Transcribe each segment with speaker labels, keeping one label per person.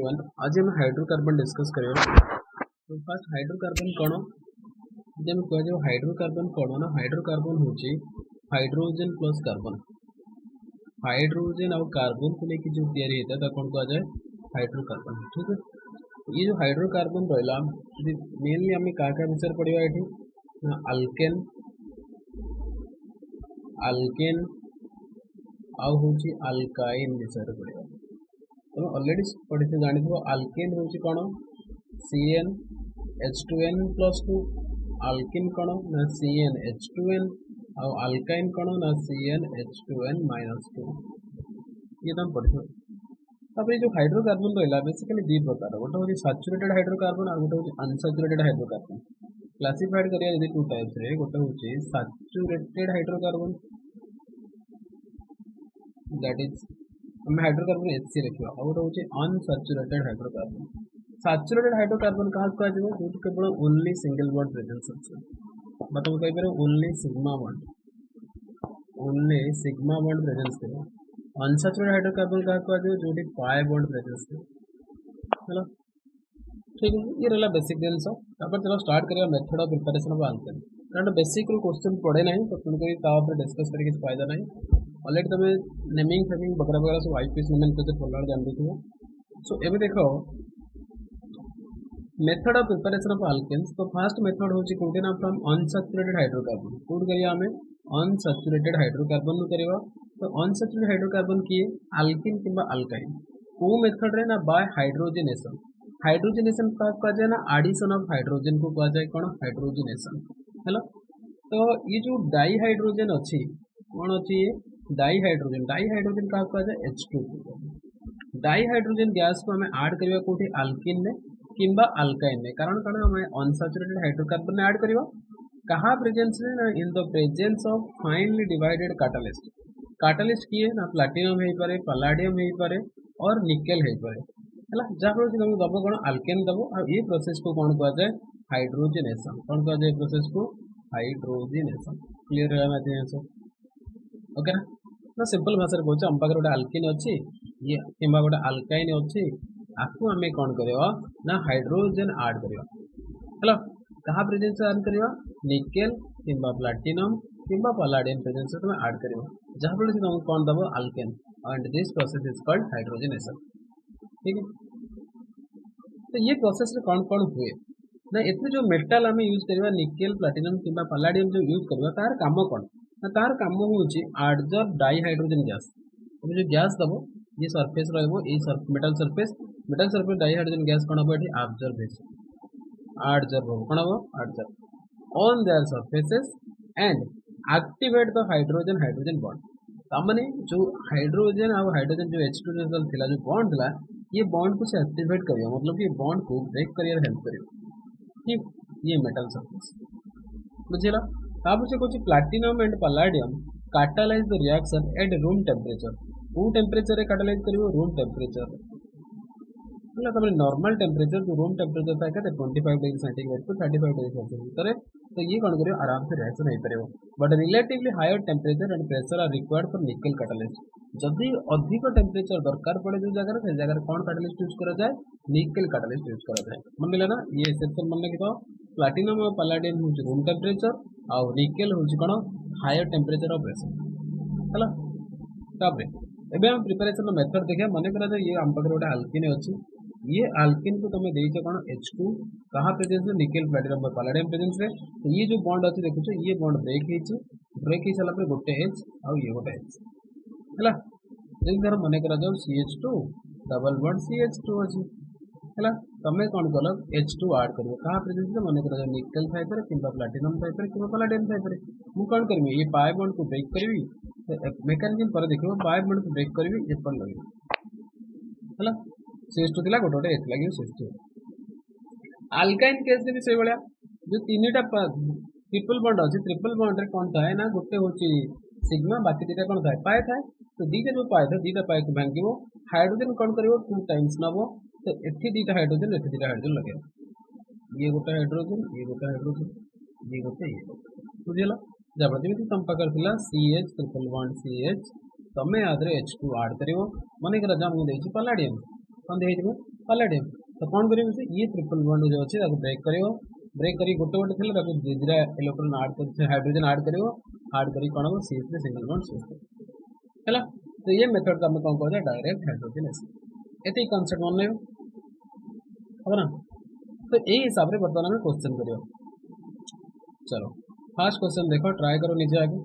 Speaker 1: आज हम hydrocarbon discuss करियो। तो फर्स्ट हाइड्रोकार्बन कौन जब कह हाइड्रोकार्बन कौन ना हाइड्रोकार्बन होची हाइड्रोजन प्लस कार्बन हाइड्रोजन और कार्बन को लेकर जो तैयारी होता है कौन कहा जाए हाइड्रोकार्बन। ठीक है, ये जो हाइड्रोकार्बन रहा मेनली आम क्या विषय पढ़ा ये अल्केन अल्केन आउ हूँ अल्काइन विषय पढ़ा। तुम ऑलरेडी पढ़ी जानी अल्केन हूँ कौन CnH2n+2 अल्किन कौन ना CnH2n और अल्काइन कौन ना CnH2n-2 ये तुम पढ़। तापर जो हाइड्रोकार्बन रहा बेसिकली दी प्रकार गोटे हूँ सैचुरेटेड हाइड्रोकार्बन और गोटे हूँ अनसैचुरेटेड हाइड्रोकार्बन। क्लासिफाइड करिया यदि टू टाइप्स रे गोटे हूँ सैचुरेटेड हाइड्रोकार्बन दैट इज हम हाइड्रोकार्बन HC रखा और गोटे हूँ अनसैचुरेटेड हाइड्रोकार्बन। सैचुरेटेड हाइड्रोकार्बन क्या कह जो केवल ओनली सिंगल बॉन्ड प्रेजेंस अच्छे मतलब कहीपर ओनली सिग्मा बॉन्ड प्रेजेंस थे। अनसैचुरेटेड हाइड्रोकार्बन क्या कह जो पाए बॉन्ड प्रेजेंस थे है। ठीक है, ये रहा बेसिक जिन चलो स्टार्ट करिए method of preparation of alkane कारण बेसिक क्वेश्चन पड़े ना तो तुमको डिस्कस करके फायदा ना। ऑलरेडी तुम नेमिंग फेमिंग वगैरह वगैरह सब आईपीएस नोमेनक्लेचर पढ़ला जान देथिबो। सो एबे देखो method of preparation of alkanes. तो फर्स्ट मेथड होची कोटे ना फ्रॉम अनसैचुरेटेड हाइड्रोकार्बन कोड करिया हमें अनसैचुरेटेड हाइड्रोकार्बन नु करिवा। तो अनसैचुरेटेड हाइड्रोकार्बन किए अल्किन किंबा अल्काइन को मेथड रे ना बाय हाइड्रोजनेशन। हाइड्रोजनेशन का कहा जाए ना एडिशन ऑफ हाइड्रोजन को कहा जाए कौन हाइड्रोजनेशन हेलो। तो ये जो डाई हाइड्रोजन अच्छी कौन अच्छी डाई हाइड्रोजन का कहा जाए H2। डाई हाइड्रोजन गैस को हमें ऐड करवा कोठी अल्किन में किंबा अल्काइन में कारण कारण हमें अनसैचुरेटेड हाइड्रोकार्बन में ऐड करवा कहा प्रेजेंस में ना in the presence of finally divided catalyst. Catalyst किए ना प्लैटिनम हो पारे पैलाडियम हो पारे और निकेल हो पारे है जहाँफल तुम दब कौन अल्केन दब और ये प्रोसेस को कौन कह जाए हाइड्रोजनेशन कौन कह जाए प्रोसेस को हाइड्रोजनेशन। क्लीयर है मैथ ओके ना। तो सिंपल भाषा कहूँ आम पाखे गोटे अल्किन अच्छी ये कि गोटे अल्काइन अच्छी आपको आम कौन करवा ना हाइड्रोजन ऐड करवा हेलो कहा प्रेजेंस ऐड करवा निकेल किंबा प्लैटिनम किंबा पैलाडियम प्रेजेंस तुम ऐड करवा जहाँफल से तुमको कौन दब alkane and this process is called hydrogenation. ठीक है, तो ये प्रोसेस रे कौन कौन हुए ना इतने जो मेटाल आम यूज करवा निकेल प्लैटिनम किंबा पैलाडियम जो यूज करवा तार काम कौन ना तार काम हूँ एडजॉर्ब डाई हाइड्रोजन गैस। तुम जो गैस दब ये surface metal surface dihydrogen gas कौन हम ये एडजॉर्ब कौन हम adsorb on their surfaces and activate the hydrogen bond. तामाने जो हाइड्रोजन और हाइड्रोजन जो H2 थिला जो बॉन्ड थिला ये बॉन्ड को से एक्टिवेट करियो मतलब ये बॉन्ड को ब्रेक करियर हेल्प करियो। ठीक, ये मेटल सरफेस बुझिला। तापर से कुछ platinum and palladium catalyse the reaction at room temperature. को टेम्परेचर रे कैटालाइज करियो रूम टेम्परेचर मतलब तुम नॉर्मल टेम्परेचर जो रूम टेम्परेचर था क्या 25 degree centigrade to 35 degree Celsius भितर तो ये कौन करियो आराम से रिएक्शन हो पारे। But relatively higher temperature and pressure are required for nickel catalyst. जदि अधिक टेम्परेचर दरकार पड़े जो जगह से जगह कौन कैटालिस्ट यूज करा जाए निकेल कैटालिस्ट यूज करा जाए। मन मिला ना ये सेक्शन मन रखी प्लैटिनम और पैलाडियम हूँ रूम टेम्परेचर और निकेल हूँ कौन हायर टेम्परेचर और प्रेशर है। तापर एबे हम प्रिपरेशन मेथड देखिए मन करा जाए ये आम पाखे गोटे अल्किन अच्छी ये अल्किन को तुम देच कौन H2 कहा प्रेजेंस में निकेल प्लैटिनम पैलाडियम प्रेजेंस में। तो ये जो बॉन्ड अच्छे देखो ये बॉन्ड ब्रेक हो सारा गोटे H और ये गोटे H है। जैसे मन करा जाओ CH2 डबल बॉन्ड CH2 अच्छी है तुम कौन कल H2 ऐड कर कहा प्रेजेंस में मन करा जाओ निकेल थाईपर कि प्लैटिनम थाईपर कि पैलाडियम थाईपर मुझे कौन करी ये पाए बॉन्ड को ब्रेक करी मेकानिज्म पर देखो पाए बॉन्ड को ब्रेक करी एपन लगे है CH2 थिला गोटे गोटे एथ लगे CH2। अल्काइन केस भी से भाया जो तीन टा ट्रिपल बॉन्ड अच्छी ट्रिपल बॉन्ड रे कौन थाए ना गोटे हूँ सिग्मा बाकी दीटा कौन थाए पाए थाए। तो दीटा जो पाए था दीटा पाए को भांगो हाइड्रोजन कौन कर 2 टाइम्स नब तो एठी दीटा हाइड्रोजन लगे ये गोटे हाइड्रोजन ये गोटे हाइड्रोजन ये गोटे बुझेगा जब जमी तुम पाखे था CH ट्रिपल बॉन्ड CH तुम आदि H2 ऐड कर मन कर जहाँ मुझे पैलाडियम कौन देखिए ऑलरेडी तो कौन करियो से ये ट्रिपल बॉन्ड जो अच्छे ब्रेक करियो ब्रेक करी गोटे गोटे थे दिदरा इलेक्ट्रॉन ऐड कर हाइड्रोजन ऐड करियो ऐड करी कौन हम CH3 सिंगल बॉन्ड CH3 है तो ये मेथड का कौन कहते हैं डायरेक्ट हाइड्रोजनेशन ये कॉन्सेप्ट मन हम ना तो यही हिसाब से बर्तमान में क्वेश्चन करियो चलो फर्स्ट क्वेश्चन देखो ट्राई करो निजे आगे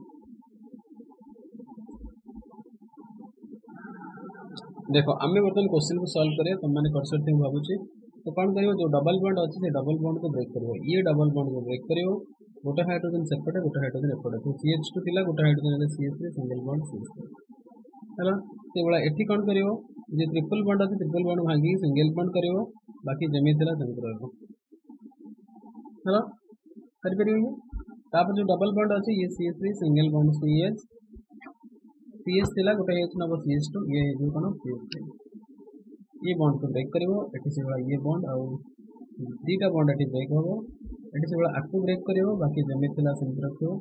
Speaker 1: देखो आम बर्तमान क्वेश्चन को सॉल्व करिए तुम मैंने कर सकते भावुची तो कौन करियो जो डबल बॉन्ड अच्छे से डबल बॉन्ड को ब्रेक करियो ये डबल बॉन्ड को ब्रेक करियो गोटे हाइड्रोजन सेपटे गोटे हाइड्रोजन एपटे तो CH2 थिला गोटे hydrogen CH3 single bond CH3 हैला से बड़ा एठी कौन करियो जे ट्रिपल बॉन्ड अच्छे ट्रिपल बॉन्ड भांगी सिंगल बॉन्ड करियो बाकी जमी थिला सेमती रहबो हैला कर परियो ये तापर जो डबल बॉन्ड अच्छे ये CH3 सिंगल बॉन्ड CH थिला गोटे H नबो CH2 ये जो कोन CH3 ये बॉन्ड को ब्रेक करिवो एठी से बड़ा ये बॉन्ड और दीटा बॉन्ड एठी ब्रेक होबो एठी से बड़ा आकु ब्रेक करिवो बाकी जमी थिला सेमती रखियो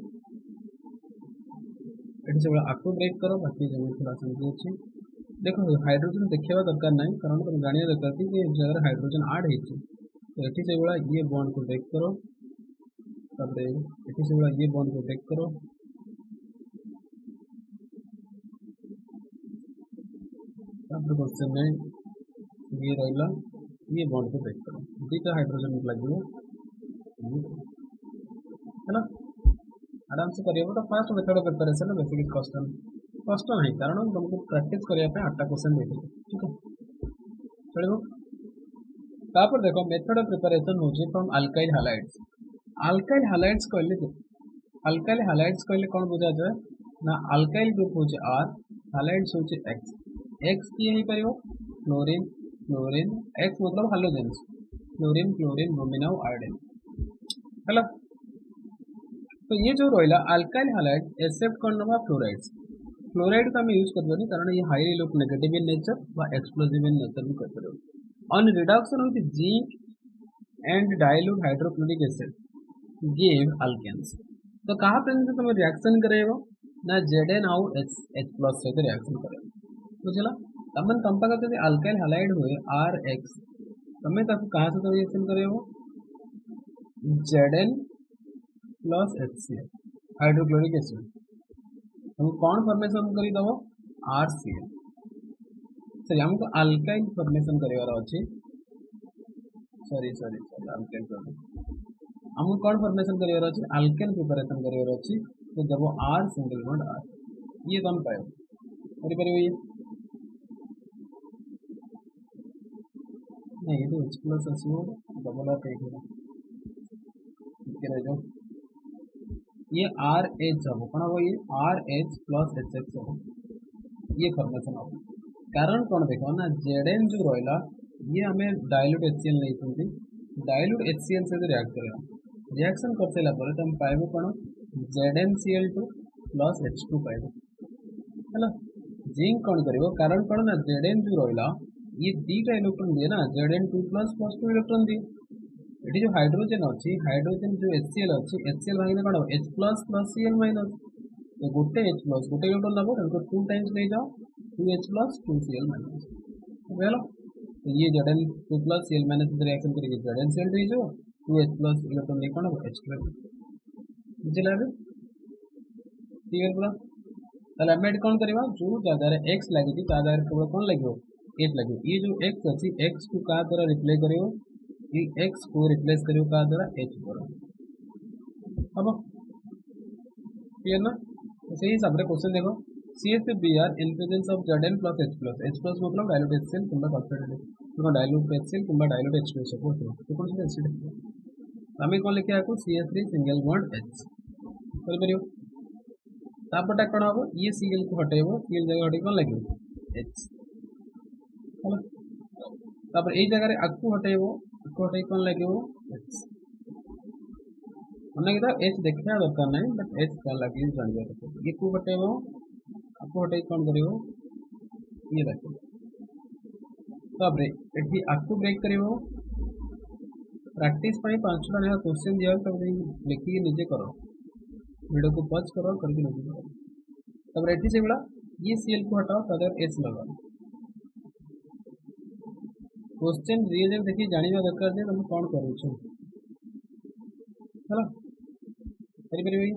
Speaker 1: एठी से बड़ा आकु ब्रेक करो बाकी जमी थिला सेमती अछि देखो हाइड्रोजन देखिबा दरकार नहीं कारण तुम जानिया दरकार कि ये जगह हाइड्रोजन ऐड हेछि तो एठी से बड़ा ये बॉन्ड को ब्रेक करो तब एठी से बड़ा ये बॉन्ड को ब्रेक करो तब क्वेश्चन में ये रहा ये बॉन्ड को ब्रेक करो दीटा हाइड्रोजन लगे है ना आराम से करिए तो fast method of preparation basically कष्ट नहीं कारण तुमको प्रैक्टिस करने 8टा क्वेश्चन देते ठीक है चलो तापर देखो मेथड ऑफ प्रिपरेशन होची फ्रॉम अल्काइल हालाइड्स कहले कौन बुझा जाए ना अल्काइल ग्रुप होची R हालाइड्स होची X की ही परियो क्लोरीन क्लोरीन X मतलब हाइड्रोजन्स क्लोरीन क्लोरीन ब्रोमीन और आयोडीन हैला तो ये जो रोइला अल्काइल हालाइड एक्सेप्ट करना फ्लोराइड का हम यूज करबनी कारण ये हाईली इलेक्ट्रोनेगेटिव इन नेचर बा एक्सप्लोसिव इन नेचर भी करबो on reduction of the zinc and dilute hydrochloric acid give alkanes तो कहां पे तुम रिएक्शन करेबो ना Zn और H+ से रिएक्शन करेबो बुझला तमन तंपा का अल्काइल हालाइड हुए RX तमें ताको कहां से रिएक्शन करेबो Zn plus HCl hydrochloric acid हम कौन फॉर्मेशन करी दबो RCl सॉरी हमको अल्काइल फॉर्मेशन करिवार अछि सॉरी अल्काइल हमको कौन फॉर्मेशन करिवार अछि अल्केन प्रिपरेशन करिवार अछि तो जब R सिंगल बॉन्ड R ये तुम पायो करि परिबो ये नहीं ये H+ असो डबल आर टेक है ठीक है जो ये RH हम कौन हो ये RH प्लस HX हो ये फॉर्मेशन हो कारण कौन देखो ना Zn जो रहला ये हमें डाइल्यूट HCl नहीं सुनती डाइल्यूट HCl से रिएक्ट करेगा रिएक्शन कर सारा पर हम पाइबो कौन ZnCl2 प्लस H2 पाइबो हैला जिंक कौन करिवो कारण कौन ना Zn जो रहला ये दीटा इलेक्ट्रॉन दिए ना Zn2 प्लस प्लस 2 इलेक्ट्रॉन दिए ये जो हाइड्रोजन अच्छी हाइड्रोजन जो HCl अच्छी HCl भागे कौन H plus plus Cl minus तो गोटे H प्लस गोटे इलेक्ट्रॉन नबो उनको 2 टाइम्स ले जाओ 2H प्लस 2Cl माइनस बुझलो तो ये Zn2 प्लस Cl माइनस से रिएक्शन करेगी ZnCl दे जो 2H प्लस इलेक्ट्रॉन ले कौन H2 बुझला रे क्लियर पूरा ताले हम कौन करबा जो जगह रे x लागि ता जगह केवल कौन लागियो h लागियो ये जो x अछि x को का द्वारा रिप्लेस करियो ये x को रिप्लेस करियो का द्वारा h द्वारा अब क्लियर ना तो सही हिसाब रे क्वेश्चन देखो CH3Br in presence of Zn plus H+ मतलब डाइल्यूट HCl किंबा सल्फेट तो डाइल्यूट HCl किंबा डाइल्यूट H2 सपोज तो कौन सा एसिड हमें कौन लिखे आको CH3 सिंगल बॉन्ड H कर परियो तापटा कौन हम ये Cl को हटेबो Cl जगह हटे कौन लगे H है तापर ए जगह रे आकु हटेबो आकु हटे कौन लगेबो H हमने कहता H देखा दरकार नहीं बट H क्या लगे जान जाए ये को हटेबो आकु हटे कौन करियो ये रखो तापर एठी आकु ब्रेक करियो प्रैक्टिस पई 5टा नया क्वेश्चन दिया तब लिखी निजे करो वीडियो को पॉज करो करके निजे करो तब एठी से बड़ा ये Cl को हटाओ तब H लगाओ क्वेश्चन रिएजेंट देखि जानिबा दरकार जे तुम कोन करूछ हला करि परिबे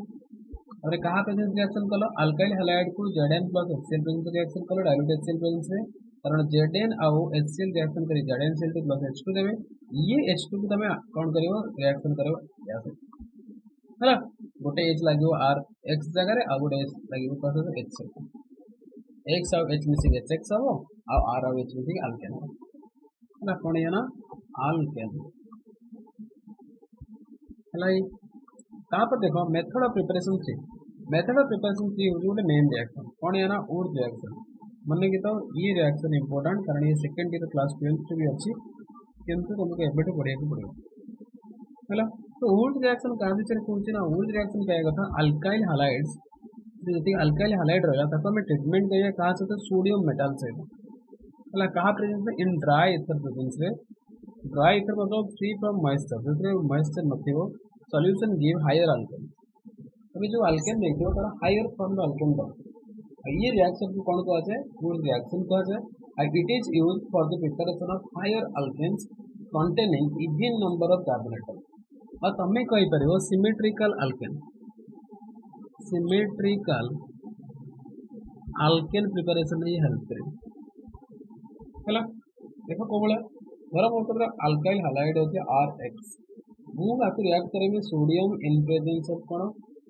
Speaker 1: और कहा प्रेजेंस रिएक्शन कलो अल्काइल हैलाइड को Zn plus HCl presence reaction कलो डाइल्यूट HCl प्रेजेंस रे कारण Zn आउ HCl रिएक्शन करी ZnCl2 प्लस H2 देबे ये H2 को तमे कोन करिवो रिएक्शन करिवो या से हला गोटे H लागिवो R X जगह रे आ गोटे H लागिवो कस H से X आउ H मिसी HX हबो आ R आउ H मिसी अल्केन हला कोन या ना अल्केन हला तापर देखो method of preparation 3 method of preparation 3 होगी गोटे मेन रिएक्शन कौन है ना वुड रिएक्शन मन की तो ये रिएक्शन इंपोर्टेंट कारण ये सेकंड ईयर क्लास 12 भी अच्छी किंतु तुमको एबेठू पढ़िया पड़ो है तो वुड रिएक्शन क्या विषय कौन ना वुड रिएक्शन क्या कथा अल्काइल हालाइड्स जी अल्काइल हालाइड रहा ताको हमें ट्रीटमेंट करिए कहा सहित सोडियम मेटल सहित है कहा presence in dry ether presence रे ड्राई इथर मतलब फ्री फ्रॉम मॉइस्चर जो मॉइस्चर नथिबो सॉल्यूशन गिव हायर अल्केन अभी जो अल्केन देखियो तार हायर फॉर्म अल्केन दो ये रिएक्शन को कौन कहा जाए वुड रिएक्शन कहा जाए and it is used for the preparation of higher alkenes containing even number of carbon atoms और तमें कहि परिबो symmetrical alkane symmetrical alkane preparation ये हेल्प करे हला देखो को बोले धर मोर अल्काइल हैलाइड होचे RX मु आपको रिएक्ट करेंगे सोडियम इन प्रेजेंस ऑफ कौन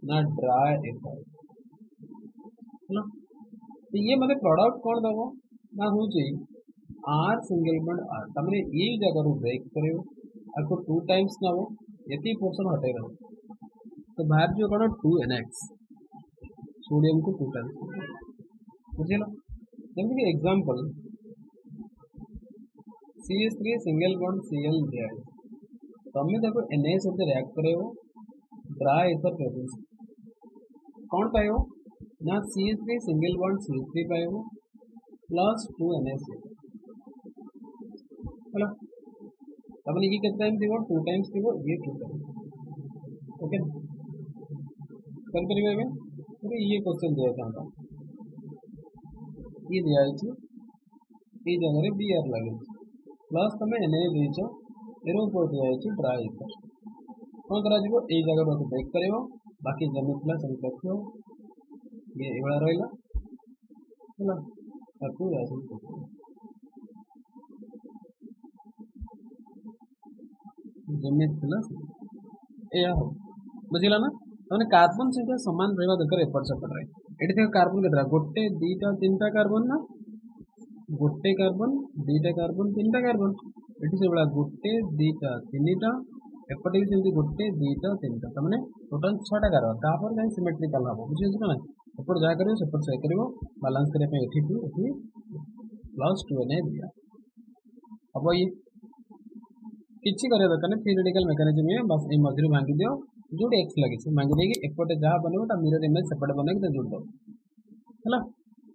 Speaker 1: ना ड्राई एथर है ना तो ये मतलब प्रोडक्ट कौन दबो ना हूँ R सिंगल बॉन्ड R तमने ये जगह ब्रेक करियो आपको 2 टाइम्स ना हो यति पोर्शन हटे रहो तो बाहर जो कौन 2NX सोडियम को 2 टाइम्स बुझिलो जैसे कि example CH3 single bond Cl दिया तमें देखो Na सहित रिएक्ट करेबो ड्राई एथर प्रेजेंस कौन पाइबो ना CH3 सिंगल बॉन्ड CH3 पाइबो प्लस 2 NaCl हेलो तमने ये कितना टाइम दिबो 2 टाइम्स दिबो ये 2 टाइम्स ओके कर परिबे में अरे ये क्वेश्चन दिया था ये दिया है ये जगह रे Br लागे प्लस तमे Na देचो एरो को दिया है ड्राई एथर कौन करा जीवो ए जगह पर ब्रेक करिवो बाकी जमी प्लस हम रखियो ये एवला रहला हैला ताकू ऐसे जमी प्लस ए हो बुझिला ना तने कार्बन संख्या समान रहबा दरकार एपट सेपट रे एठी देखो कार्बन केतरा गोटे दीटा तीनटा कार्बन ना गोटे कार्बन दीटा कार्बन तीनटा कार्बन एठी से बड़ा गोटे दीटा तीनटा एपटे भी सेमती गोटे दीटा तीनटा त माने टोटल 6टा कार्बन तापर जाय सिमेट्रिकल हबो बुझियो छ ना एपट जा करियो सेपट से करियो बैलेंस करे पे एठी टू एठी प्लस 2Na दिया अब ये किछि करे दरकार नै थियोरेटिकल मैकेनिज्म में बस ए मझिर भांगी दियो जोड x लागि छै भांगी देकी एपटे जहा बनबो ता मिरर इमेज सेपट बने के जोड दो हैला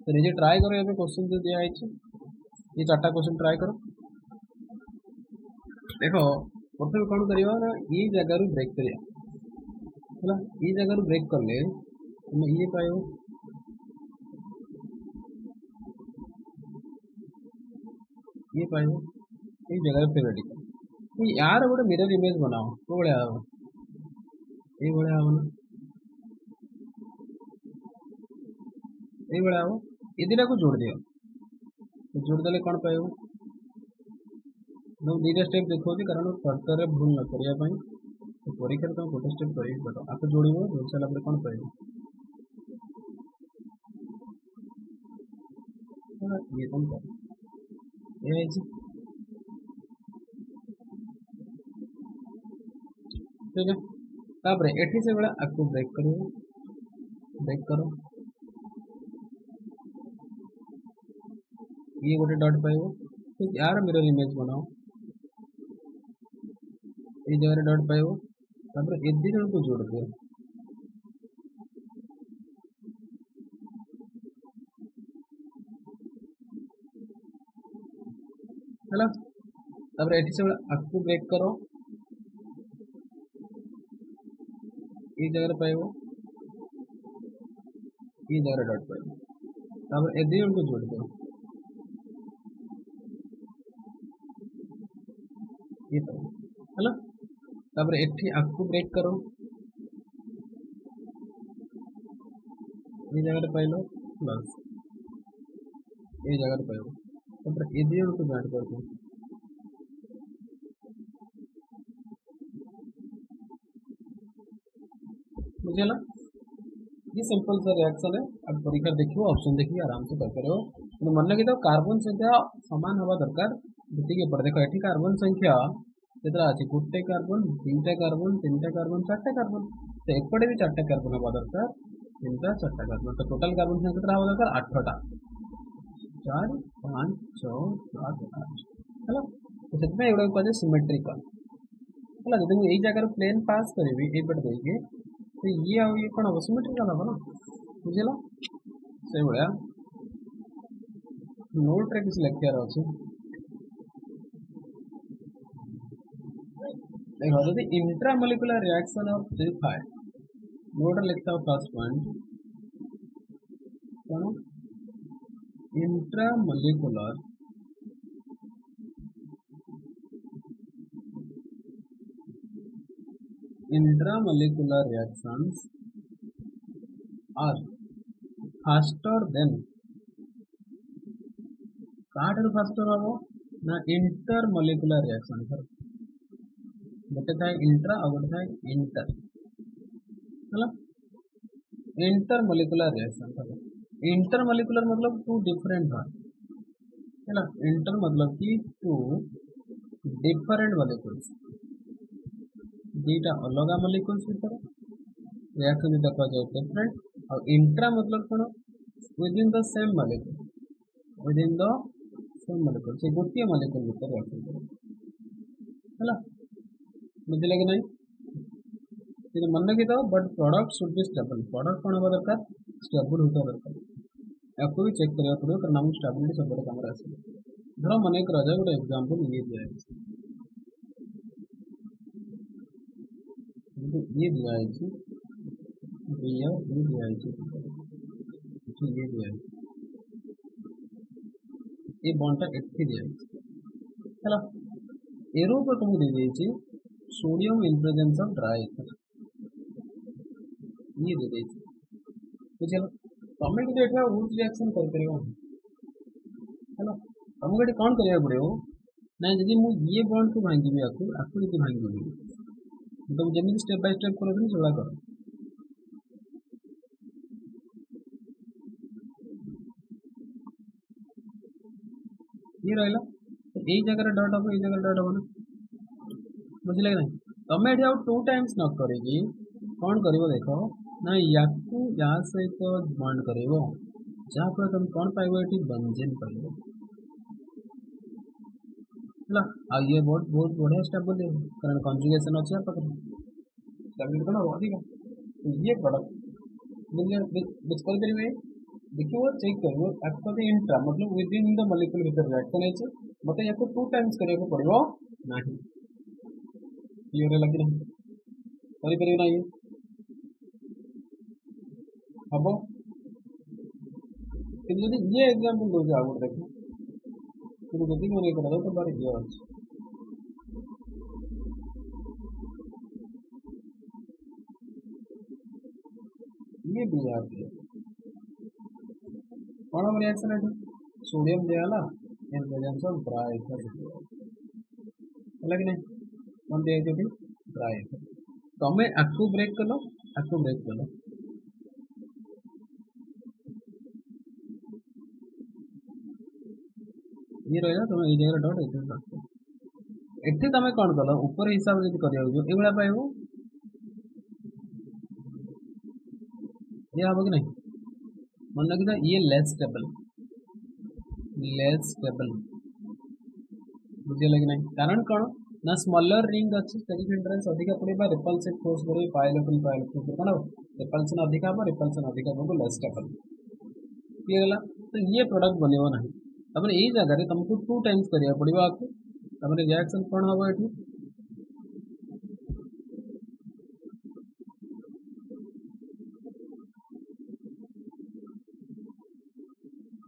Speaker 1: तो निजे ट्राई करो ए क्वेश्चन जो दिया है ये 4टा क्वेश्चन ट्राई करो देखो प्रथम कौन करियो ना ये जगह रु ब्रेक करिया हैला ये जगह रु ब्रेक करले तुम ये पायो ये पायो ये जगह थियोरेटिकल तो यार गोटे मिरर इमेज बनाओ को बड़े आव ये बड़े आव ना ये बड़े आव ये दिना को जोड़ दियो तो जोड़ देले कौन पायो तो दीटा स्टेप देखो कारण फर्दर भूल न करिया तो परीक्षा तुम गोटे स्टेप कर पड़ो आपको जोड़ो जोड़ सारा कौन पाइब ये कौन कर ये ठीक है तापर एठी से बड़ा आपको ब्रेक करो ये गोटे डॉट पाइब तो यार मिरर इमेज बनाओ ये जगह डॉट पाइब तापर ए दी जन को जोड़ दियो हैला तापर एठी से आपको ब्रेक करो ये जगह पाइब ये जगह डॉट पाइब तापर ए दी जन को जोड़ दियो ये है तापर एठी आकु ब्रेक करो ये जगह पाइलो प्लस ये जगह पाइलो तापर ए दी को ज्वाइन कर दो बुझेला ये सिंपल सा रिएक्शन है अब परीक्षा देखियो ऑप्शन देखिए आराम से कर करो तो मन लगे तो कार्बन संख्या समान हवा दरकार जति पर देखो एठी कार्बन संख्या केतरा अछि गोटे कार्बन तीनटा कार्बन तीनटा कार्बन चारटा कार्बन तो एकपटे भी चारटा कार्बन हवा दरकार तीनटा चारटा कार्बन तो टोटल कार्बन संख्या केतरा हवा दरकार 8टा 4 5 6 7 8 हैला तो सेत में एगुडा कहजे सिमेट्रिकल हैला जदि मु एई जगह प्लेन पास करबी ए पट देके तो ये आ ये कोन सिमेट्रिकल हबो ना बुझिला से भलिया नोट रे किछ लेक्चर अछि देखो यदि इंट्रामोलिकुलर रिएक्शन ऑफ 3,5 नोट लिखता हूँ फर्स्ट पॉइंट कौन intramolecular reactions are faster than Carter faster हबो ना इंटरमोलिकुलर रिएक्शन सर गोटे थाए इंट्रा और गोटे थाए इंटर है इंटरमोलिकुलर रिएक्शन सर इंटरमोलिकुलर मतलब टू डिफरेंट है इंटर मतलब कि टू डिफरेंट मॉलिक्यूल्स दीटा अलग मॉलिक्यूल्स भीतर रिएक्शन दीटा कह जाए डिफरेंट और इंट्रा मतलब कौन with in the same molecule with in the same molecule से गोटे मॉलिक्यूल भीतर रिएक्शन करें है बुझे कि नहीं मन रखी था but product should be stable product कौन होगा दरकार स्टेबल होता दरकार आपको भी चेक करने पड़ेगा कारण हम स्टेबिलिटी सब काम आस धर मन कर गोटे एग्जांपल ये दिया ये दिया ये दिया ये बॉन्डटा एठी दिया है एरो पर तुमको दे दी sodium in presence of dry ether ये दे दी बुझल तमें कि एठा उस रिएक्शन कर परियो हैला हमको एठी कोन करिया पड़ियो ना यदि मु ये बॉन्ड को भांगीबी आकु यदि भांगीबी तो जमी स्टेप बाय स्टेप करो सेला करो ये रहला तो एई जगह रे डॉट हो एई जगह डॉट हो ना बुझले नहीं तमें एठी आउ टू टाइम्स न करेगी कौन करिवो देखो ना याकू या सहित बॉन्ड करिवो जहाँ पर तुम कौन पाइबो एठी बेंजीन पाइबो हला आ ये बहुत बढ़िया स्टेबल है कारण कंजुगेशन अछि आप पाखरे स्टेबल कोन अधिक तो ये प्रोडक्ट बुझिए बुझ कर परिवे देखिए चेक करिवो एक्चुअली इंट्रा मतलब विद इन द मॉलिक्यूल भीतर रिएक्शन है मतलब याको टू टाइम्स करिया पड़िबो नाही ये लगी नहीं करी परिवे ना ये हबो कि यदि ये एग्जांपल दो जा आगुर देखो तो यदि मन करा तो बारे ये अछि ये दिया है कौन रिएक्शन है सोडियम दियाला इन प्रेजेंस ऑफ ड्राई एथर है कि नहीं कौन दिया है ड्राई एथर तो हमें आकु ब्रेक कर लो ये रहा तुम ये जगह डॉट एठी तुम कौन कल ऊपर हिसाब से करा पाइब ये हम कि नहीं मन रखी ये लेस स्टेबल बुझे कि नहीं कारण कौन ना स्मॉलर रिंग अच्छी स्टेरिक हिंड्रेंस अधिक पड़े रिपल्सिव फोर्स पड़े पाइलेबल कौन रिपल्सन अधिक हम रिपल्सन अधिक हम लेस स्टेबल क्लियर है तो ये प्रोडक्ट बन ना तब यही जगह तुमको टू टाइम्स करिया पड़ो आपको तब रिएक्शन कौन हम ये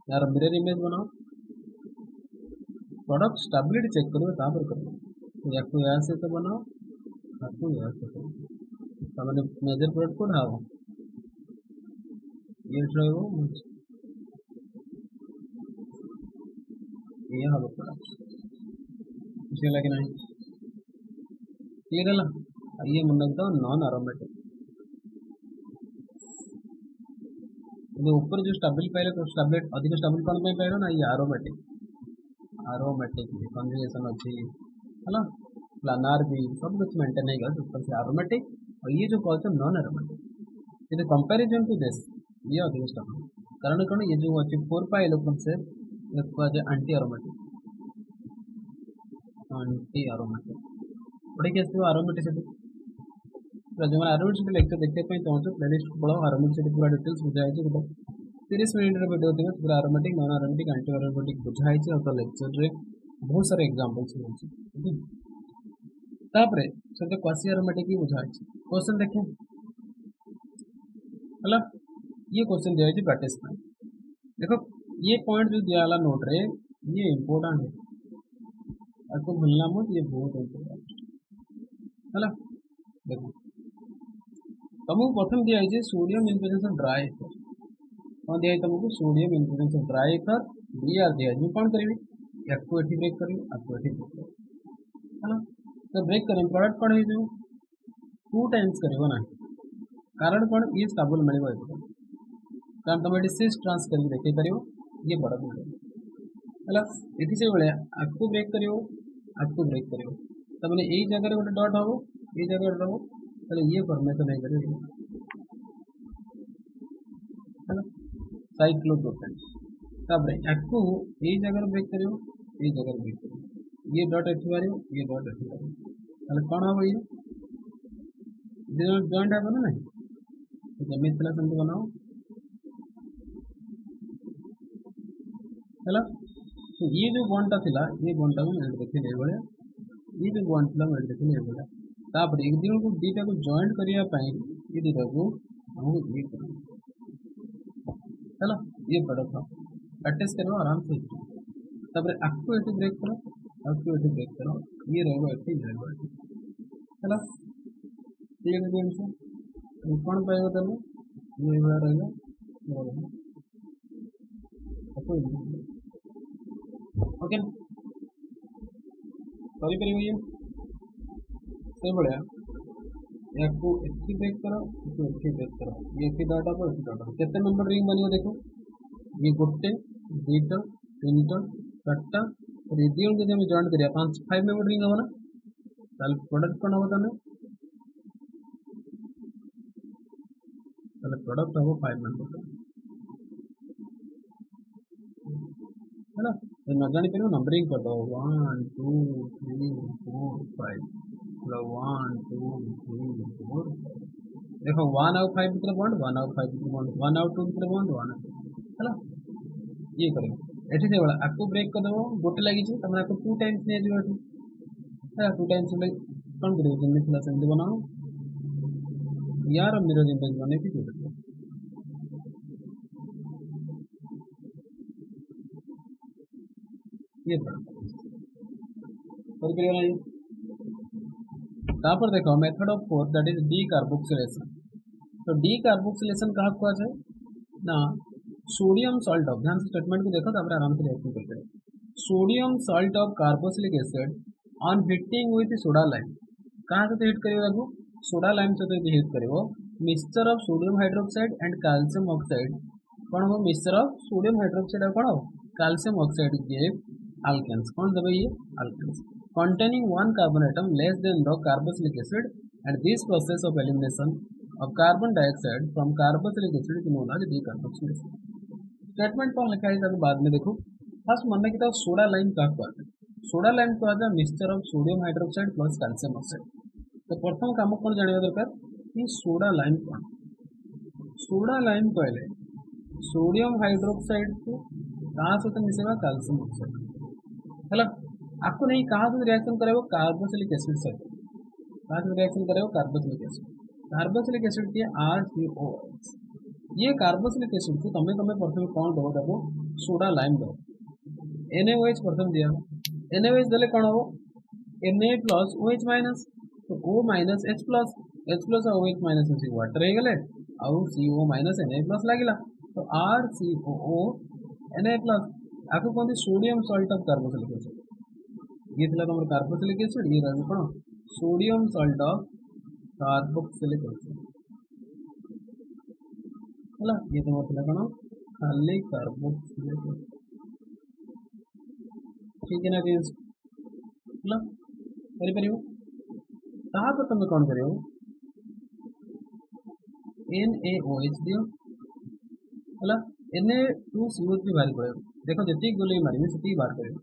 Speaker 1: यार मिरर इमेज बनाओ प्रोडक्ट स्टेबिलिटी चेक करो तापर करो या को या से तो बनाओ या को या से तो मैंने मेजर प्रोडक्ट को ढाओ ये रहिबो ये हलो प्रोडक्ट बुझे लगे नहीं क्लियर है ये मन लगता नॉन एरोमेटिक ऊपर जो स्टेबल पाइले तो स्टेबल अधिक स्टेबल कौन पे पाइलो ना ये एरोमेटिक कन्जुगेशन अच्छी है प्लानर भी सब कुछ मेंटेन नहीं कर ऊपर से एरोमेटिक और ये जो कॉल्स है नॉन एरोमेटिक ये कंपैरिजन टू दिस ये अधिक स्टेबल कारण कौन ये जो अच्छी 4 पाई इलेक्ट्रॉन से ये कहा एंटी एरोमेटिक पढ़े के एरोमेटिसिटी तो जो एरोमेटिसिटी लेक्चर देखते चाहूँ प्लेलिस्ट पढ़ो एरोमेटिसिटी पूरा डिटेल्स बुझाई गोटे 30 मिनट वीडियो थी पूरा aromatic non aromatic anti aromatic बुझाई तो लेक्चर रे बहुत सारे एग्जांपल्स मिलছে तापरे से क्वासी एरोमेटिक ही बुझाई क्वेश्चन देखें हला ये क्वेश्चन दिया है प्रैक्टिस में देखो ये पॉइंट जो दिया नोट रे ये इंपोर्टेंट है आपको भूलना मत ये बहुत इंपोर्टेंट है देखो तुमको प्रथम दिया है sodium in presence of dry ether कौन दिया तुमको sodium in presence of dry ether Br दिया है कौन करी आपको एठी ब्रेक करी आपको एठी ब्रेक करी है तो ब्रेक करें प्रोडक्ट कौन है जो 2 टाइम्स करबो ना कारण कौन ये स्टेबल मिलबो एतो कारण तुम एठी सिस ट्रांस करके देखै परियो ये प्रोडक्ट मिले है एठी से बळे आपको ब्रेक करियो तो मैंने यही जगह गोटे डॉट हम ये जगह रहो तो ये फॉर्मेशन नहीं करेगा है ना साइक्लोप्रोपेन तापरे आपको यही जगह ब्रेक करियो ये जगह ब्रेक करियो ये डॉट एठी मारियो ये डॉट एठी मारियो ताले कोन हो ये जॉइंट है ना तो जमीन थला संत बनाओ है तो ये जो बॉन्ड था ये बॉन्ड को मैं देखिए ये बड़े ये जो बॉन्ड था मैं देखिए ये बड़े तापर एक दिन को दीटा को जॉइंट करिया पाई ये दीटा को हम ये करें चलो ये प्रोडक्ट हम प्रैक्टिस करो आराम से तापर आपको एटी ब्रेक करो ये रहेगा एटी रहेगा चलो क्लियर गेम से कौन पाएगा तब ये वाला रहेगा ओके सॉरी करिए ये से बढ़िया आपको एटी ब्रेक करो इसको एटी ब्रेक करो ये एटी डाटा पर एटी डाटा कितने नंबर रिंग बनियो देखो ये गोटे दुईटा तीनटा चारटा और ये दियों जब हम जॉइन करिया 5 मेंबर रिंग हो ना ताल प्रोडक्ट कौन हो ताने ताल प्रोडक्ट हो 5 मेंबर है ना तो न जानी पर नंबरिंग कर दो 1 2 3 4 5 1 2 3 4 देखो 1 और 5 भितर बॉन्ड 1 और 5 भितर बॉन्ड 1 और 2 भितर बॉन्ड 1 है ना ये करें एठी से बड़ा आपको ब्रेक कर दो गोटे लगी छी तमरा को 2 टाइम्स ने जो एठी है 2 टाइम्स ले कौन करियो जिन थला सेंड बनाओ यार मिरर इमेज बने की जरूरत है ये बड़ा और करियो नहीं तापर देखो method of 4 that is D carboxylation तो डी कार्बोक्सिलेशन कहा कुआ जाए ना सोडियम सॉल्ट ऑफ ध्यान से स्टेटमेंट को देखो तापर आराम से रिएक्शन करते sodium salt of carboxylic acid on heating with soda lime कहाँ से हिट करियो देखो सोडा लाइम से हिट करियो mixture of sodium hydroxide and calcium oxide कौन हो मिक्सचर ऑफ सोडियम हाइड्रोक्साइड और कौन हो कैल्शियम ऑक्साइड गिव alkanes कौन देबे ये alkanes containing one carbon atom less than the carboxylic acid and this process of elimination of carbon dioxide from carboxylic acid is known as decarboxylation statement कौन लिखा है तब बाद में देखो फर्स्ट मन में किताब सोडा लाइम का कहते हैं सोडा लाइम को आता है mixture of sodium hydroxide plus calcium oxide तो प्रथम काम कौन जानिबा दरकार कि सोडा लाइम कौन सोडा लाइम कहले सोडियम हाइड्रोक्साइड को कहाँ सहित मिसेगा कैल्शियम ऑक्साइड है आपको नहीं कहाँ से रिएक्शन करेगा कार्बोक्सिलिक एसिड से कहाँ से रिएक्शन करेगा कार्बोक्सिलिक एसिड की RCOH ये कार्बोक्सिलिक एसिड को तमें प्रथम कौन दबो देखो सोडा लाइम दो NaOH प्रथम दिया NaOH देले कौन हम Na प्लस OH माइनस तो O minus H plus OH minus अच्छी वाटर हो गले आउ CO माइनस Na प्लस लगिला तो RCOO Na प्लस आपको कहते sodium salt of carboxylic acid ये थिला तमर कार्बोक्सिलिक एसिड ये रहबो कोन sodium salt of carboxylic acid हला ये तमर थिला कोन खाली कार्बोक्सिलिक एसिड ठीक है ना फ्रेंड्स हला करि परियो तापर तुम कौन करियो NaOH दियो हला Na2CO3 बाहर पड़े देखो जति गोले मारिबे सेति बाहर करियो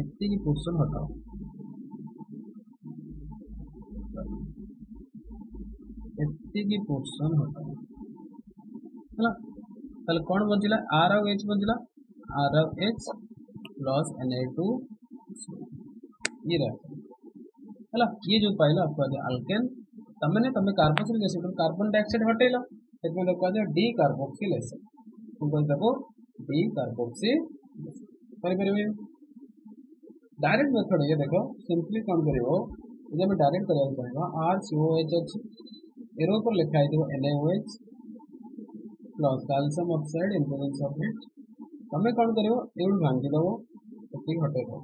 Speaker 1: एति की पोर्शन हटाओ एति की पोर्शन हटाओ हला ताले कौन बचिला R और H बचिला R और H प्लस Na2 ये रहा हला ये जो पाइला आपको आज अल्केन तमने तमे कार्बोक्सिलिक एसिड और कार्बन डाइऑक्साइड हटेला सेतमे देखो आज डी कार्बोक्सिल एसिड तुम कोन देखो डी कार्बोक्सिल करि परिबे डायरेक्ट मेथड ये देखो सिंपली कौन करिवो जे में डायरेक्ट करया पड़ेगा RCOH अछि एरो पर लिखा है देखो NaOH plus calcium oxide in presence of it तमे कौन करिवो एउ भांगी दबो सेति हटेबो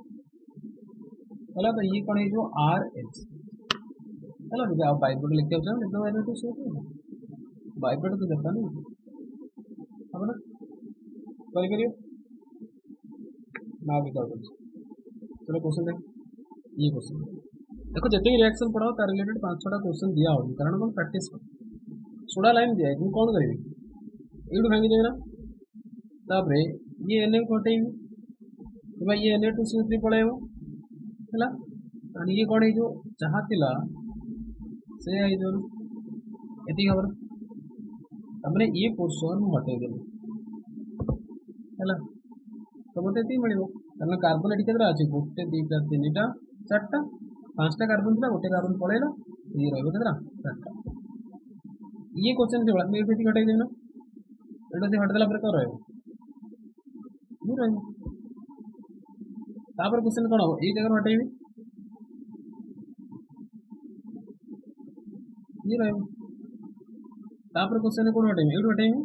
Speaker 1: हला तो ये कौन है जो RH हला तो आप बाइबल लिख के जाओ लिखो मैंने तो सो बाइबल तो देखा नहीं अब ना करी करियो ना भी कर चलो क्वेश्चन देख ये क्वेश्चन देखो जितने रिएक्शन पढ़ाओ तार रिलेटेड 5-6टा क्वेश्चन दिया होगी कारण कौन प्रैक्टिस सोडा लाइन दिया है तुम कौन करेंगे एडू भांगी देना तापरे ये Na को हटेइबे भाई ये Na2CO3 पळेबो हला आणि ये कौन है जो चाहतिला से आई जो एति खबर हमने ये पोर्शन हटे देले हला तो मते एति मिलिबो कारण कार्बन एटी केतरा अछि गोटे दीटा तीनटा चारटा पांचटा कार्बन था गोटे कार्बन पळेला ये रहबो केतरा चारटा ये क्वेश्चन के बाद में एति हटाई देना एटा से हट देला पर कर रहबो ये रहबो तापर क्वेश्चन कोन हो ए जगह हटाइबे ये रहबो तापर क्वेश्चन कोन हटाइबे एडू हटाइबे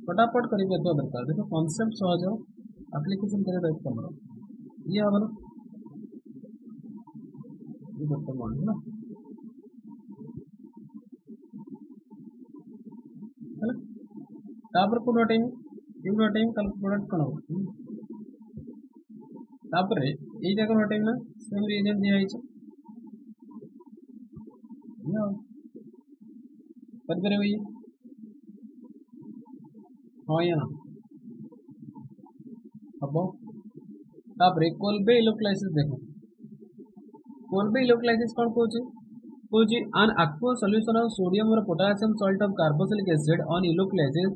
Speaker 1: फटाफट करिबे तो दरकार देखो कांसेप्ट सहज एप्लीकेशन करे टाइप करना ये आवर ये बता मान ना है तापर कोन हटाइबे एडू हटाइबे कल प्रोडक्ट कोन हो तापर ए जगह हटाइबे ना सेम रीजन दिया है या कर करे भई हां या अब तापर कोल्बे इलेक्ट्रोलाइसिस देखो Kolbe electrolysis cone Kochi an aqueous solution of sodium or potassium salt of carboxylic acid on electrolysis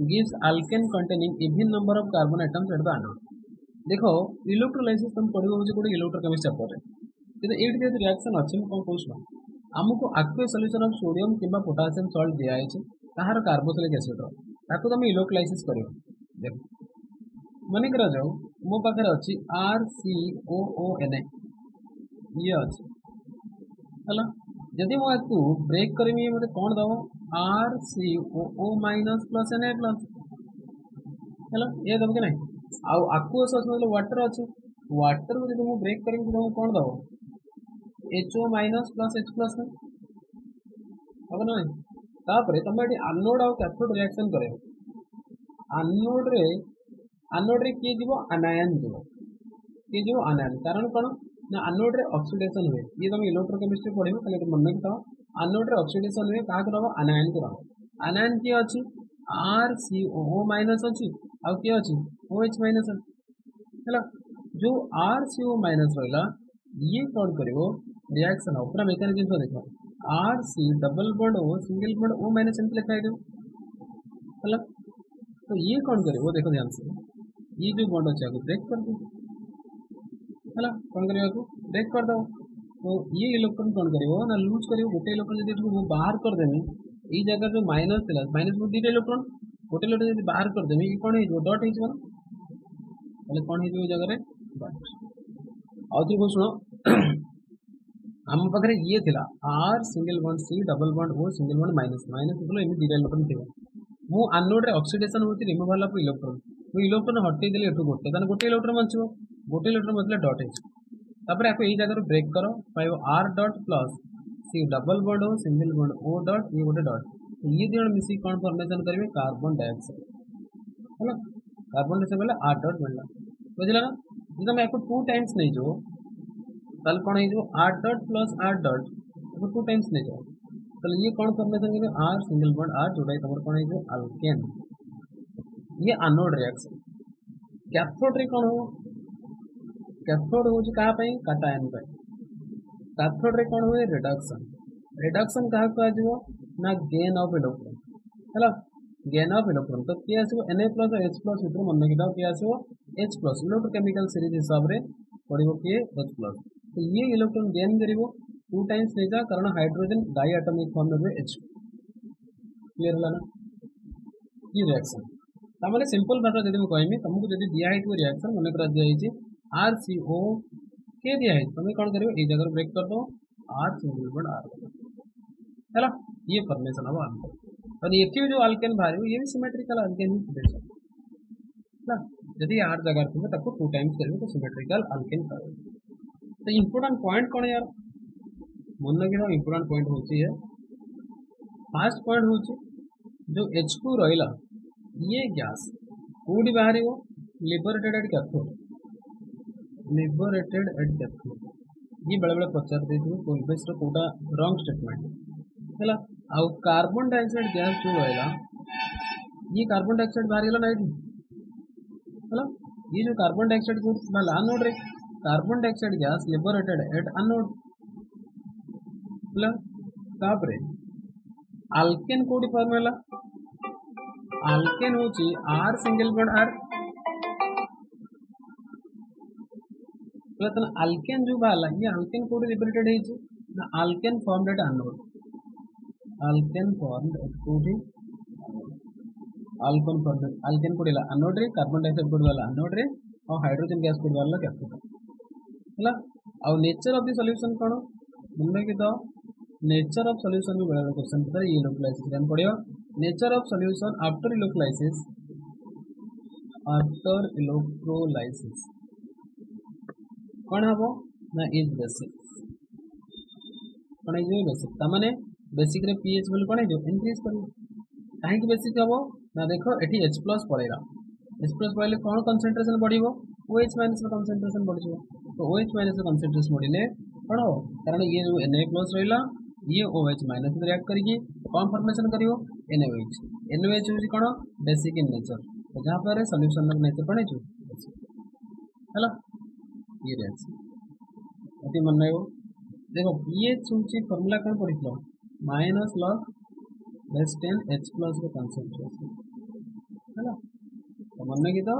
Speaker 1: gives alkane containing even number of carbon atoms at the anode देखो इलेक्ट्रोलाइसिस तुम पढ़िबो होचे कोड इलेक्ट्रोकेमिस्ट्री चैप्टर रे किंतु eight जे reaction अछि कोन कोछना हमको aqueous solution of sodium किंबा potassium salt दिया है ताहार कार्बोक्सिलिक एसिड रो ताको तुम इलेक्ट्रोलाइसिस करियो देखो मने करा जाओ मो पाखरे अछि RCOONA ये अछि हला यदि मो एकु ब्रेक करमी मते कोन दबो RCOO minus plus Na plus हला ये दबो के नहीं आउ aqueous मतलब वाटर अछि वाटर को यदि मो ब्रेक करमी तो कोन दबो HO minus plus H plus अब ना तापरे तमे एटी एनोड और कैथोड रिएक्शन करे एनोड रे के जीवो आनायन जीवो आनायन कारण कोन ना एनोड रे ऑक्सीडेशन हुए ये तुम इलेक्ट्रोकेमिस्ट्री पढ़िबो खाली तो मन में एनोड रे ऑक्सीडेशन हुए का करबो आनायन करबो आनायन की अछि RCOO माइनस अछि आ के अछि OH माइनस हला जो RCOO माइनस रहला ये कौन करिवो रिएक्शन हो पूरा मैकेनिज्म तो देखो RC double bond O single bond O minus इनके लिखा है हला तो ये कौन करे वो देखो ध्यान से ये जो बॉन्ड अच्छा है ब्रेक कर दो हला कौन करेगा को ब्रेक कर दो तो ये इलेक्ट्रॉन कौन करिवो ना लूज करिवो गोटे इलेक्ट्रॉन यदि वो बाहर कर देमी ई जगह जो माइनस थिला माइनस में दीटा इलेक्ट्रॉन गोटे इलेक्ट्रॉन यदि बाहर कर देमी ई कोन हे जो डॉट हे जो पहले कौन हे जो जगह रे डॉट आउ थी शुण आम पाखे ये थिला R single bond C double bond O single bond minus minus एमती दुटा इलेक्ट्रॉन थी मु आनोड रे ऑक्सीडेशन होती रिमूवल ऑफ इलेक्ट्रॉन मु इलेक्ट्रॉन हटई देली एठू गोटे ताने गोटे इलेक्ट्रॉन बचिबो गोटे इलेक्ट्रॉन बचले डॉट एच तापर याको एई जगह ब्रेक करो पाइबो R dot plus C double bond O single bond O dot ये गोटे डॉट ये दी जण मिसी कोन फॉर्मेशन करिवे कार्बन डाइऑक्साइड हैला कार्बन डाइऑक्साइड बोले आर डॉट मिलला बुझला ना जब तुम याको 2 टाइम्स नहीं जो ताल कौन है are dot plus R dot तो 2 टाइम्स नहीं जाओ तो ये कौन फॉर्मेशन के आर सिंगल बॉन्ड आर जोड़ा तुम कौन है अल्केन ये एनोड रिएक्शन कैथोड रे कौन हो कैथोड हो कहा पे कैटायन पे कैथोड रे कौन हुए रिडक्शन रिडक्शन कहा को ना गेन ऑफ इलेक्ट्रॉन हैला गेन ऑफ इलेक्ट्रॉन तो किए आसो Na प्लस H प्लस भितर मन रखिदा किए आसो H प्लस इलेक्ट्रोकेमिकल सीरीज हिसाब रे पड़िबो किए H प्लस तो ये इलेक्ट्रॉन गेन करिवो 2 टाइम्स नहीं जा कारण हाइड्रोजन डाई एटॉमिक फॉर्म में H क्लियर होला ना ये रिएक्शन तामाने सिंपल भाषा जदि मैं कहमी तुमको जदि दिया है रिएक्शन मन करा दिया है RCO के दिया है तुम कौन करिवो ए जगह ब्रेक कर दो R सिंगल बॉन्ड R हैला ये फॉर्मेशन अब आल्केन और ये जो आल्केन बाहर ये भी सिमेट्रिकल आल्केन ही दे ना यदि R जगह तुम ताको 2 टाइम्स करिवो तो सिमेट्रिकल आल्केन करो तो इंपोर्टेंट पॉइंट कौन यार मन रखिदा इंपोर्टेंट पॉइंट होची है फर्स्ट पॉइंट होची जो H2 रहिला ये गैस कोडी बाहरिवो लिबरेटेड एट कैथोड ये बेले बेले पचार देथिबो कोलबेस रो कोडा रॉन्ग स्टेटमेंट हैला आ कार्बन डाइऑक्साइड गैस जो रहिला ये कार्बन डाइऑक्साइड बाहर गेला ना हैला ये जो कार्बन डाइऑक्साइड को ना एनोड रे carbon dioxide gas liberated at anode plus तापरे आल्केन कोडी फॉर्मूला आल्केन होची R single bond R plus alkane जो बाला ये आल्केन कोडी लिबरेटेड है छी ना alkane formed at anode alkane formed at कोडी आल्केन कोडी ला एनोड रे कार्बन डाइऑक्साइड कोडी वाला एनोड रे और हाइड्रोजन गैस कोडी वाला कैथोड हैला और नेचर ऑफ द सॉल्यूशन कोन मन के तो नेचर ऑफ सॉल्यूशन भी बड़ा क्वेश्चन पता ये इलेक्ट्रोलाइसिस देन पड़ियो nature of solution after electrolysis कौन हबो ना इज बेसिक कौन है जो बेसिक ता माने बेसिक रे pH वैल्यू कौन है जो इंक्रीज करियो काहे कि बेसिक हबो ना देखो एठी H+ पड़ेगा H+ पड़ले कौन कंसंट्रेशन बढ़िबो OH- रो कंसंट्रेशन बढ़ जिवो तो OH- रो कंसंट्रेशन बढ़िले कौन हो कारण ये जो Na+ रहिला ये OH- में रिएक्ट करिए कौन फॉर्मेशन करियो NaOH NaOH होची कोन बेसिक इन नेचर तो जहां पर सॉल्यूशन ऑफ नेचर कोन है हैला ये रिएक्शन अति मन रहियो देखो pH होची फार्मूला कोन पड़ितलो माइनस log लेस 10 H+ रो कंसंट्रेशन हैला तो मन की तो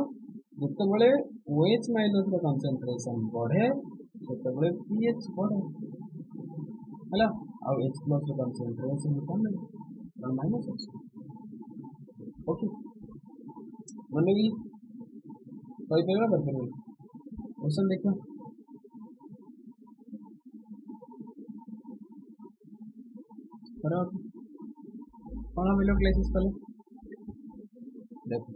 Speaker 1: जिते बड़े OH- रो कंसंट्रेशन बढ़े सेते बड़े pH बढ़े हैला और H+ रो कंसंट्रेशन कम है माइनस ओके मन की कोई पेगा करते हैं क्वेश्चन देखो करो कौन हम इलेक्ट्रोलाइसिस कले देखो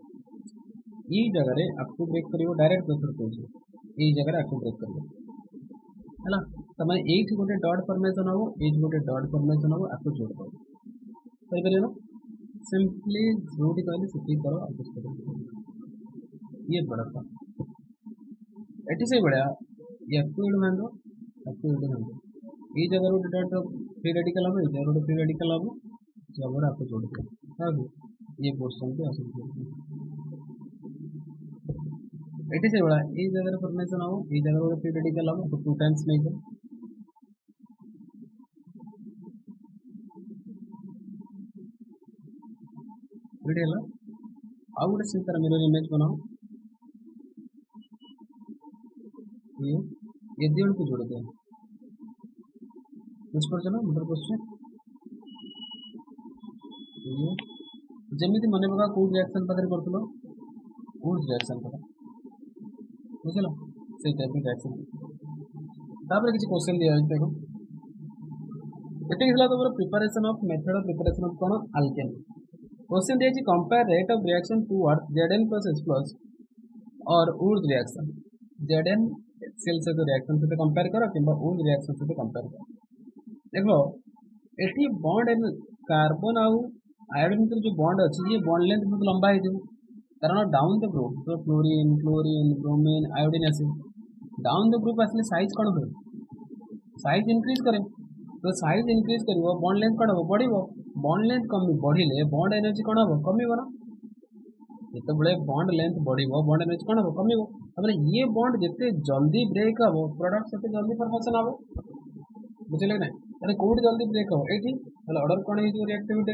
Speaker 1: ये जगह रे आपको ब्रेक करियो डायरेक्ट मेथड कहूँ ये जगह आपको ब्रेक करियो हैला तमे एट गोटे डॉट फॉर्मेशन हो एट गोटे डॉट फॉर्मेशन हो आपको जोड़ दो सही करियो ना सिंपली जोड़ी कहले सिटी करो आप कुछ करो ये बड़ा था एटी से बड़ा ये आपको इड मान दो आपको इड मान दो ये जगह गोटे डॉट फ्री रेडिकल हो ये जगह गोटे फ्री रेडिकल हो जब आपको जोड़ दो हां ये पोर्शन पे असर एटी से बड़ा ये जगह फॉर्मेशन हो ये जगह गोटे फ्री रेडिकल हो तो 2 टाइम्स नहीं तो वीडियो ला आउ गोटे से तरह मिरर इमेज बनाओ ये दियों को जोड़ दो कुछ पर चलो मतलब क्वेश्चन जमीती मन पका कोड रिएक्शन पाखरे करथलो कोड रिएक्शन पका बुझलो से टाइप रिएक्शन तापर किसी क्वेश्चन दिया है देखो एटे हिला तमर preparation of method of preparation of कोन अल्केन क्वेश्चन दिया compare rate of reaction towards Zn plus H plus और ऊर्ज रिएक्शन Zn सेल से रिएक्शन से कंपेयर करो कि ऊर्ज रिएक्शन से कंपेयर करो देखो एटी बॉन्ड एंड कार्बन आउ आयोडीन ଭିतर जो बॉन्ड अच्छी ये बॉन्ड लेंथ बहुत लंबा है कारण डाउन द ग्रुप तो फ्लोरीन क्लोरीन ब्रोमीन आयोडीन आसे डाउन द ग्रुप आसले साइज कौन हुए साइज इनक्रीज करे तो साइज इनक्रीज कर बॉन्ड लेंथ कौन हम बढ़ बॉन्ड लेंथ कम बढ़िले बॉन्ड एनर्जी कौन हम कम ना जिते बॉन्ड लेंथ बढ़ बॉन्ड एनर्जी कौन हम कम ये बॉन्ड जिते जल्दी ब्रेक हम प्रोडक्ट से जल्दी फॉर्मेशन हम बुझे ना अरे कौट जल्दी ब्रेक हम ये ऑर्डर कौन है reactivity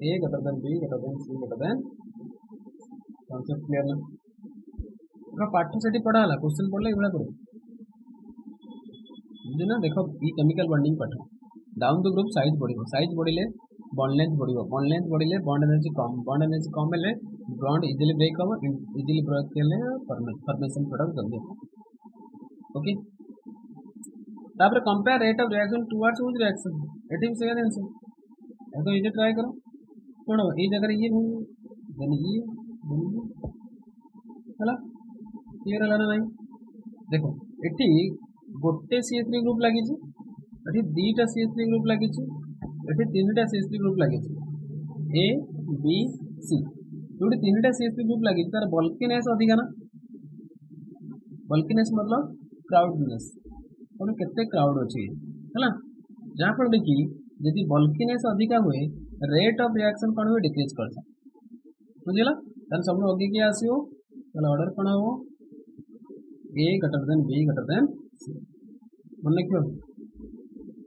Speaker 1: A greater than B greater than C greater than concept clear ना पूरा पाठ से पढ़ा है क्वेश्चन पढ़ला ये करो बुझे ना देखो ई केमिकल बॉन्डिंग पाठ डाउन द ग्रुप साइज बढ़िले बॉन्ड लेंथ बढ़िले बॉन्ड एनर्जी कम हेले बॉन्ड इजिली ब्रेक हम इजिली ब्रेक हेले फॉर्मेशन प्रोडक्ट जल्दी ओके तापर compare rate of reaction towards which reaction एटी सेकंड आंसर तो इजे ट्राई करो कौन ये जगह ये है क्लियर है ना नहीं देखो एटी गोटे CH3 ग्रुप लगी एटी दीटा CH3 ग्रुप लगी एटी तीनटा CH3 ग्रुप लगी A B C जो तीनटा CH3 ग्रुप लगी तार बल्किनेस अधिका ना बल्किनेस मतलब क्राउडनेस और केते क्राउड अच्छी है जहाँ फल कि यदि बल्किनेस अधिका हुए रेट ऑफ रिएक्शन कौन हुए डिक्रीज कर बुझेगा तार सब आगे किए आसो ऑर्डर कौन हम A greater than B greater than C मन रखियो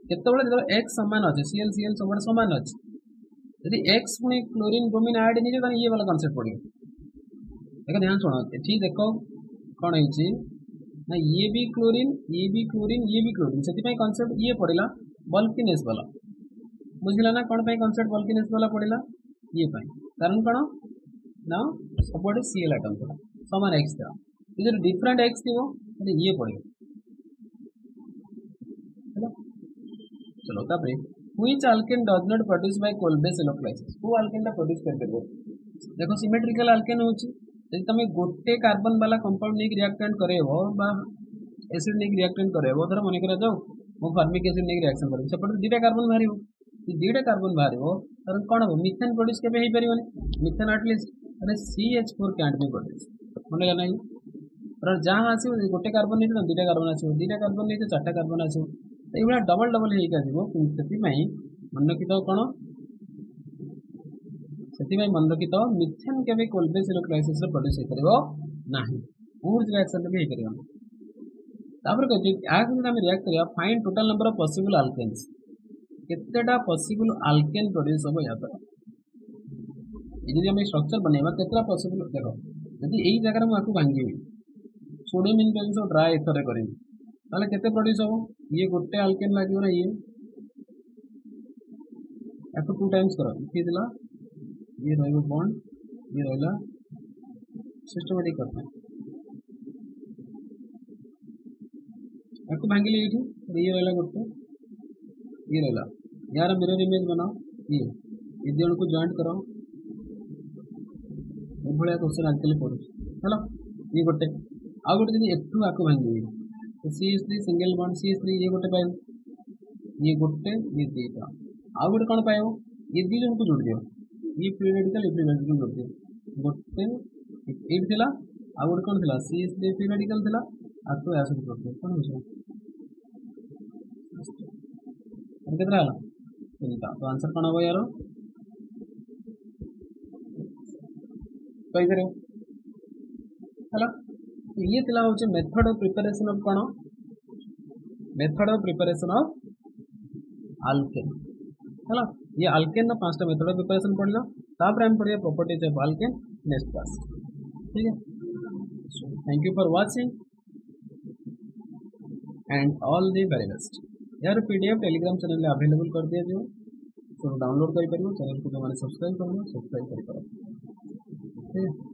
Speaker 1: केतबेले जो x समान अच्छे CL सब समान अच्छे यदि x पुणी क्लोरीन ब्रोमीन आयोडीन नहीं तो ये वाला कॉन्सेप्ट पड़ो देखो ध्यान शुण ये देखो कौन है ना ये भी क्लोरीन से कॉन्सेप्ट ये पड़ा बल्किनेस वाला बुझला ना कौन कॉन्सेप्ट बल्किनेस वाला पड़ा ये कारण कौन ना सब CL आइटम था सामान एक्स था जो डिफरेंट एक्स थी ये पड़े चलो तापर which alkane does not produce by Kolbe's electrolysis को अल्केन प्रोड्यूस कर देबो देखो सिमेट्रिकल अल्केन होची यदि तुम गोटे कार्बन वाला कंपाउंड नहीं रिएक्टेंट करेबो बा एसिड नहीं रिएक्टेंट करेबो धर मन करा जाओ मो फॉर्मिक एसिड नहीं रिएक्शन करेबो सेपट दुटा कार्बन बाहरिबो दुटा कार्बन बाहरिबो तर कोन हो मीथेन प्रोड्यूस केबे हे परिबोनी मीथेन एटलीस्ट अरे CH4 कैन बी प्रोड्यूस मन लगा नहीं पर जहां आसी गोटे कार्बन नहीं तो दुटा कार्बन आसी दुटा कार्बन नहीं तो चारटा कार्बन आसी तो ये डबल डबल होती मन रखी तो कौन से मन रखी तो मिथेन के कोल्बेस इलेक्ट्रोलाइसिस प्रोड्यूस हो ना ऊर्ज रिएक्शन भी हो पार रिएक्ट करिया find total number of possible alkanes केतेटा पॉसिबल अल्केन प्रोड्यूस हम या यदि स्ट्रक्चर बनवा केतटा पॉसिबल देखो यदि यही जगह मुझे भांगी सोडियम इनकैल्स ड्राई एथर करी ताले केते प्रोड्यूस हो ये गोटे अल्केन लगे ना ये याको 2 टाइम्स करो ये दिला ये रहिबो बॉन्ड ये रहला सिस्टमैटिक करते हैं याको भांगिले ये रहला गोटे ये रहला यार मिरर इमेज बनाओ ये दोनों को जॉइंट करो ये भलिया क्वेश्चन आजकल पड़ू चलो ये गोटे आ गोटे जब एठू आको भांगी तो CH3 सिंगल बॉन्ड CH3 ये गोटे पाइब ये गोटे ये दीटा आ गोटे कौन पाइब ये दी जन को जोड़ दियो ये पीरियडिकल जोड़ दियो गोटे 8 थिला आ गोटे कौन थिला CH3 पीरियडिकल थिला आ तो ऐसे जोड़ दियो कौन हो कितना हला तीनटा तो आंसर कौन हो यार कही करो हला ये थिला होचे मेथड ऑफ प्रिपरेशन ऑफ कौन method of preparation of alkane है ये अल्केन ना 5टा मेथड ऑफ प्रिपरेशन पढ़ला तापर हम पढ़िया properties of alkane next class ठीक है thank you for watching and all the very best यार PDF टेलीग्राम चैनल अवेलेबल कर दिया जो तो डाउनलोड कर चैनल को जो मैंने सब्सक्राइब करना सब्सक्राइब कर ठीक है।